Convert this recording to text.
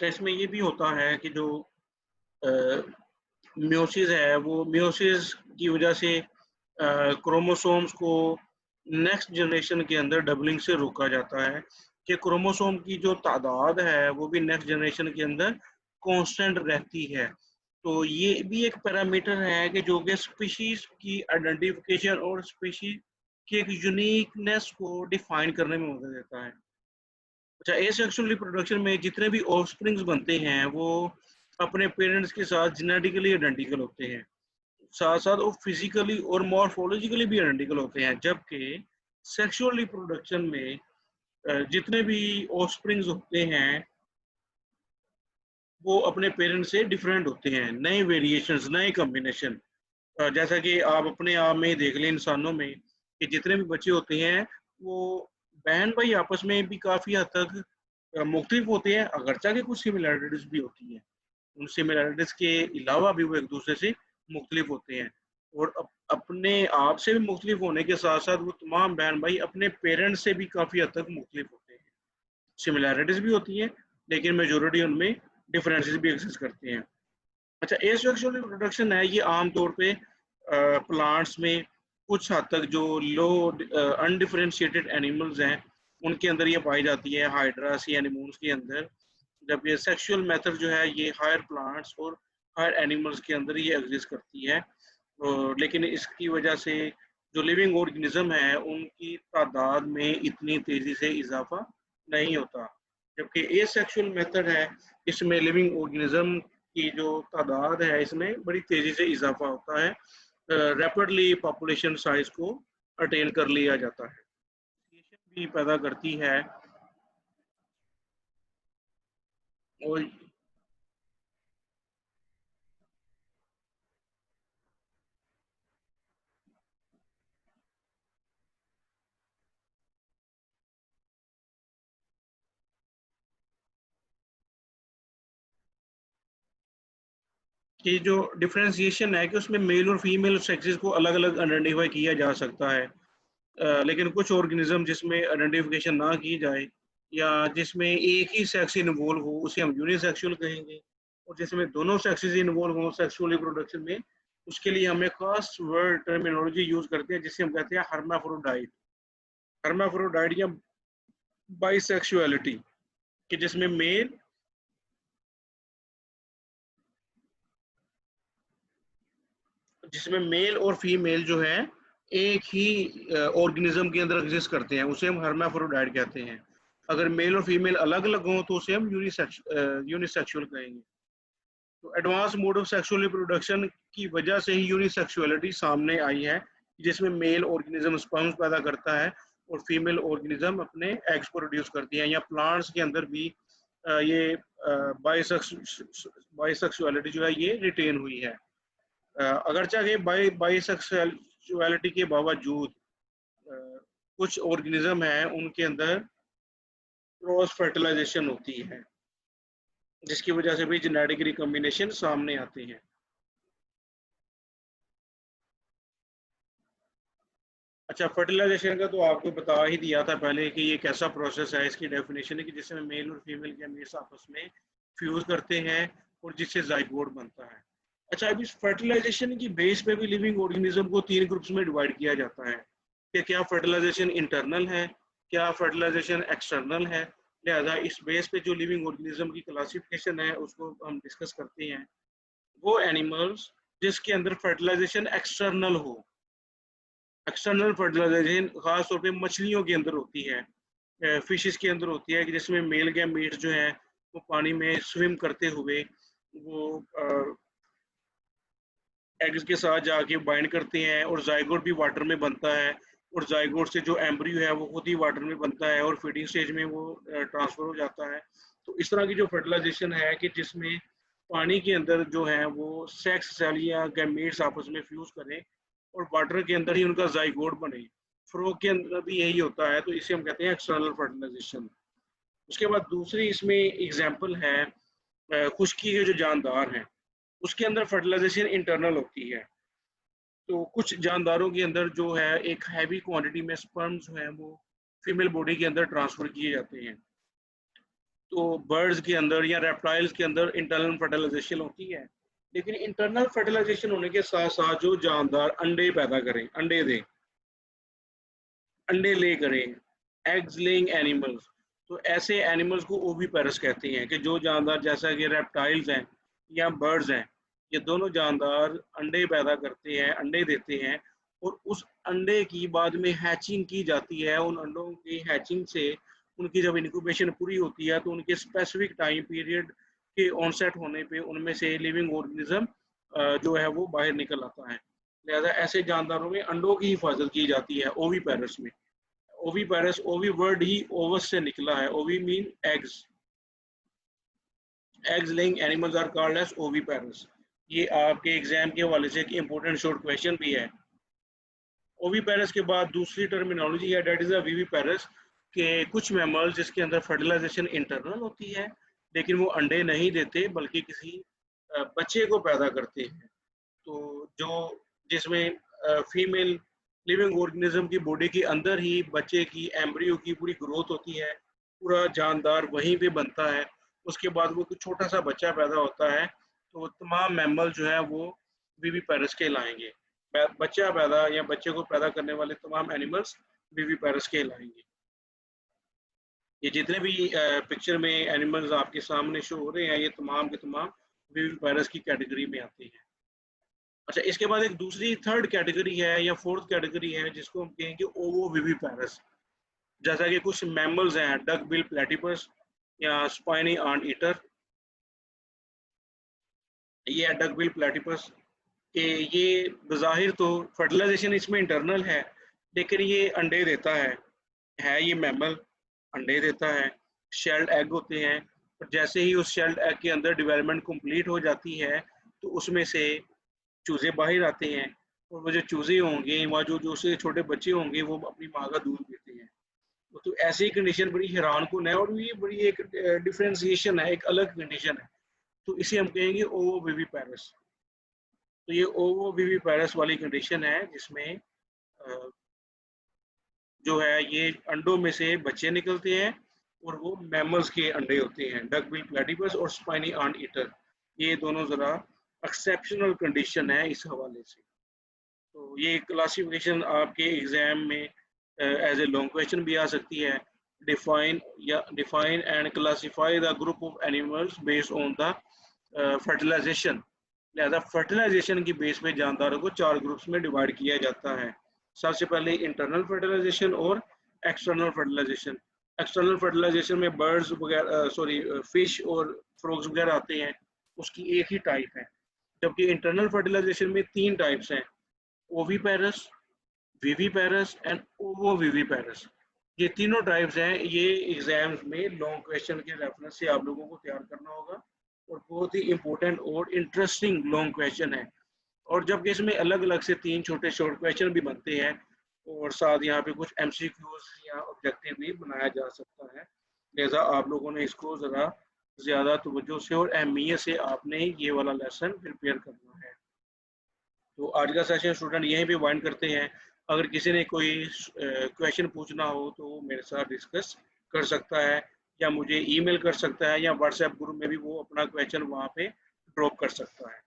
अच्छा, इसमें ये भी होता है कि जो मियोसिस है, वो मियोसिस की वजह से क्रोमोसोम्स को नेक्स्ट जनरेशन के अंदर डबलिंग से रोका जाता है कि क्रोमोसोम की जो तादाद है, वो भी नेक्स्ट जनरेशन के अंदर कांस्टेंट रहती है। तो ये भी एक पैरामीटर है कि जो कि स्पीशीज़ की आइडेंटिफिकेशन और स्पीशीज़ की एक यूनिकनेस को डिफाइन करने में मदद देता है। अच्छा, एसेक्सुअल रिप्रोडक्शन में जितने भी ऑफस्प्रिंग्स बनते हैं, वो अपने पेरेंट्स के साथ जेनेटिकली आइडेंटिकल होते हैं। साथ-साथ वो फिज़िकली और मॉर्फोलॉजिकली भी आइडेंटिकल होते हैं, जबकि सेक्सुअल रिप्रोडक्शन में जितने भी ऑफस्प्रिंग्स होते हैं, वो अपने पेरेंट्स से डिफरेंट होते हैं। नए वेरिएशंस, नए कॉम्बिनेशन जैसा कि आप अपने आप में देख लें इंसानों में कि जितने भी बच्चे होते हैं, वो बहन-भाई आपस में भी काफ़ी हद तक मुख्तलिफ होते हैं, अगरचे कि कुछ सिमिलैरिटीज़ भी होती हैं। उन सिमिलैरिटीज़ के अलावा भी वो एक-दूसरे से मुख्तलिफ होते हैं और अपने आप से भी मुख्तलिफ होने के साथ-साथ वो तमाम बहन-भाई अपने पेरेंट्स से भी काफ़ी हद तक मुख्तलिफ होते हैं। सिमिलैरिटीज़ भी होती हैं, लेकिन मेजॉरिटी उनमें डिफरेंसेस भी एग्ज़िस्ट करते हैं। अच्छा, एसेक्सुअल रिप्रोडक्शन है, ये आम तौर पे प्लांट्स में कुछ हद तक जो अनडिफरेंशिएटेड एनिमल्स हैं, उनके अंदर ये पाई जाती है, हाइड्रा, सी एनीमोन्स के अंदर। जबकि सेक्सुअल मेथड जो है, ये हायर प्लांट्स और हायर एनिमल्स के अंदर ये एग्ज़िस्ट करती है। लेकिन इसकी वजह से जो लिविंग ऑर्गेनिज़्म है, उनकी तादाद में इतनी तेज़ी से इज़ाफ़ा नहीं होता। जबकि एसेक्सुअल मेथड है, इसमें लिविंग ऑर्गेनिज़्म की जो तादाद है, इसमें बड़ी तेज़ी से इज़ाफ़ा होता है। रैपिडली पॉपुलेशन साइज़ को अटेन कर लिया जाता है। भी पैदा करती है और ये जो डिफरेंशिएशन है कि उसमें मेल और फीमेल सेक्सेस को अलग-अलग आइडेंटिफ़ाई किया जा सकता है। लेकिन कुछ ऑर्गेनिज़्म जिसमें आइडेंटिफ़िकेशन ना की जाए या जिसमें एक ही सेक्स इन्वॉल्व हो, उसे हम यूनिसेक्सुअल कहेंगे और जिसमें दोनों सेक्सेस इन्वॉल्व हों सेक्सुअल रिप्रोडक्शन में, उसके लिए हम एक ख़ास वर्ड टर्मिनोलॉजी यूज़ करते हैं जिसे हम कहते हैं हर्माफ्रोडाइट। हर्माफ्रोडाइट या बाइसेक्सुअलिटी कि जिसमें मेल और फीमेल जो है एक ही ऑर्गेनिज्म के अंदर एग्जिस्ट करते हैं, उसे हम हर्माफ्रोडाइट कहते हैं। अगर मेल और फीमेल अलग अलग हों तो उसे हम यूनिसेक्सुअल कहेंगे। तो advance mode of sexual reproduction की वजह से ही यूनिसेक्सुअलिटी सामने आई है, जिसमें मेल ऑर्गेनिज्म स्पर्म्स पैदा करता है और फीमेल ऑर्गेनिज्म अपने एग्स को प्रोड्यूस करती है। या प्लांट्स के अंदर भी ये बाइसेक्सुअलिटी जो है ये रिटेन हुई है। अगरचे कि बाइसेक्सुअलिटी के बावजूद अ, कुछ ऑर्गेनिज्म हैं उनके अंदर क्रॉस फर्टिलाइजेशन होती है, जिसकी वजह से भी जेनेटिक रिकॉम्बिनेशन सामने आते हैं। अच्छा, फर्टिलाइजेशन का तो आपको बता ही दिया था पहले कि ये कैसा प्रोसेस है, इसकी डेफिनेशन है कि जिसमें मेल और फीमेल गैमेट्स आपस में फ्यूज करते हैं और जिससे जाइगोट बनता है। अच्छा, अब इस फर्टिलाइजेशन की बेस पे भी लिविंग ऑर्गेनिज्म को 3 ग्रुप्स में डिवाइड किया जाता है कि क्या फर्टिलाइजेशन इंटरनल है, क्या फर्टिलाइजेशन एक्सटर्नल है। लिहाजा इस बेस पे जो लिविंग ऑर्गेनिज्म की क्लासिफिकेशन है उसको हम डिस्कस करते हैं। वो एनिमल्स जिसके अंदर फर्टिलाइजेशन एक्सटर्नल हो। एक्सटर्नल फर्टिलाइजेशन खास तौर पे मछलियों के अंदर होती है, फिशेस के अंदर होती है कि जिसमें मेल गैमेट्स जो है वो पानी में स्विम करते हुए वो एग्स के साथ जाके बाइंड करते हैं और जाइगोट भी वाटर में बनता है और जाइगोट से जो एम्ब्रियो है वो खुद ही वाटर में बनता है और फीडिंग स्टेज में वो ट्रांसफर हो जाता है। तो इस तरह की जो फर्टिलाइजेशन है कि जिसमें पानी के अंदर जो है वो सेक्स सेल या गैमेट्स आपस में फ्यूज करें और वाटर के अंदर ही उनका जाइगोट बने। फ्रॉग के अंदर भी यही होता है, तो इसे हम कहते हैं एक्सटर्नल फर्टिलाइजेशन। उसके बाद दूसरी इसमें एग्जाम्पल है खुश्की के जो जानदार हैं, उसके अंदर फर्टिलाइजेशन इंटरनल होती है। तो कुछ जानदारों के अंदर जो है एक हैवी क्वांटिटी में स्पर्म जो है वो फीमेल बॉडी के अंदर ट्रांसफर किए जाते हैं। तो बर्ड्स के अंदर या रेप्टाइल्स के अंदर इंटरनल फर्टिलाइजेशन होती है, लेकिन इंटरनल फर्टिलाइजेशन होने के साथ साथ जो जानदार अंडे पैदा करें, अंडे दें, अंडे ले करें, एग्स लेइंग एनिमल्स, तो ऐसे एनिमल्स को ओविपेरस कहते हैं कि जो जानदार जैसा कि रेप्टाइल्स हैं या बर्ड्स हैं, ये दोनों जानदार अंडे पैदा करते हैं, अंडे देते हैं, और उस अंडे की बाद में हैचिंग की जाती है। उन अंडों की हैचिंग से उनकी जब इनक्यूबेशन पूरी होती है तो उनके स्पेसिफिक टाइम पीरियड के ऑनसेट होने पे उनमें से लिविंग ऑर्गेनिज्म जो है वो बाहर निकल आता है। लिहाजा ऐसे जानदारों में अंडों की हिफाजत की जाती है ओवीपेरस में। ओवीपेरस, ओवी वर्ड ही ओवस से निकला है, ovi mean eggs, eggs laying animals are called as oviparous. ये आपके एग्जाम के हवाले से एक इंपॉर्टेंट शॉर्ट क्वेश्चन भी है। ओवीपेरस के बाद दूसरी टर्मिनोलॉजी है डेट इज अ विविपेरस, के कुछ मैमल्स जिसके अंदर फर्टिलाइजेशन इंटरनल होती है लेकिन वो अंडे नहीं देते बल्कि किसी बच्चे को पैदा करते हैं। तो जो जिसमें फीमेल लिविंग ऑर्गेनिज्म की बॉडी के अंदर ही बच्चे की एम्ब्रियो की पूरी ग्रोथ होती है, पूरा जानदार वहीं पे बनता है। उसके बाद वो कुछ छोटा सा बच्चा पैदा होता है, तो तमाम मैमल जो है वो विविपेरस कहलाएंगे। बच्चा पैदा या बच्चे को पैदा करने वाले तमाम एनिमल्स विविपेरस कहलाएंगे। ये जितने भी पिक्चर में एनिमल्स आपके सामने शो हो रहे हैं ये तमाम के तमाम विविपेरस की कैटेगरी में आते हैं। अच्छा, इसके बाद एक दूसरी थर्ड कैटेगरी है या फोर्थ कैटेगरी है जिसको हम कहेंगे ओवो विविपेरस। जैसा कि कुछ मैमल्स हैं, डक बिल प्लेटिपस या स्पाइनी आंट ईटर, ये है डक बिल प्लेटिपस, कि ये बज़ाहिर तो फर्टिलाइजेशन इसमें इंटरनल है लेकिन ये अंडे देता है ये मैमल, अंडे देता है, शेल्ड एग होते हैं, और जैसे ही उस शेल्ड एग के अंदर डेवलपमेंट कंप्लीट हो जाती है तो उसमें से चूजे बाहर आते हैं, और वो जो चूजे होंगे वहाँ जो जो से छोटे बच्चे होंगे वो अपनी माँ का दूध पीते हैं। तो ऐसी कंडीशन बड़ी हैरान कुन है और ये बड़ी एक डिफ्रेंसिएशन है, एक अलग कंडीशन है, तो इसे हम कहेंगे ओवो विविपेरस। तो ये ओवो विविपेरस वाली कंडीशन है जिसमें जो है ये अंडों में से बच्चे निकलते हैं और वो मैमल्स के अंडे होते हैं, डक बिल प्लेटिपस और स्पाइनी आंट ईटर। ये दोनों ज़रा एक्सेप्शनल कंडीशन है इस हवाले से। तो ये क्लासिफिकेशन आपके एग्जाम में एज ए लॉन्ग क्वेश्चन भी आ सकती है। Define and classify the group of animals based on the fertilization. लिहाजा फर्टिलाइजेशन की बेस पे जानदारों को 4 ग्रुप्स में डिवाइड किया जाता है। सबसे पहले इंटरनल फर्टिलाइजेशन और एक्सटर्नल फर्टिलाइजेशन। एक्सटर्नल फर्टिलाइजेशन में बर्ड्स वगैरह फिश और फ्रॉग्स वगैरह आते हैं, उसकी एक ही टाइप है। जबकि इंटरनल फर्टिलाइजेशन में 3 टाइप्स हैं, ओवीपेरस, विविपेरस एंड ओवोविविपेरस। ये तीनों टाइप्स हैं। ये एग्जाम्स में लॉन्ग क्वेश्चन के रेफरेंस से आप लोगों को तैयार करना होगा और बहुत ही इंपॉर्टेंट और इंटरेस्टिंग लॉन्ग क्वेश्चन है। और जबकि इसमें अलग अलग से 3 छोटे शॉर्ट क्वेश्चन भी बनते हैं और साथ यहाँ पे कुछ एमसीक्यूज या ऑब्जेक्टिव भी बनाया जा सकता है। लिहाजा आप लोगों ने इसको ज़रा ज़्यादा तवज्जो से और अहमियत से आपने ये वाला लेसन प्रिपेयर करना है। तो आज का सेशन स्टूडेंट यहीं पे वाइंड करते हैं। अगर किसी ने कोई क्वेश्चन पूछना हो तो वो मेरे साथ डिस्कस कर सकता है या मुझे ईमेल कर सकता है या व्हाट्सएप ग्रुप में भी वो अपना क्वेश्चन वहाँ पे ड्रॉप कर सकता है।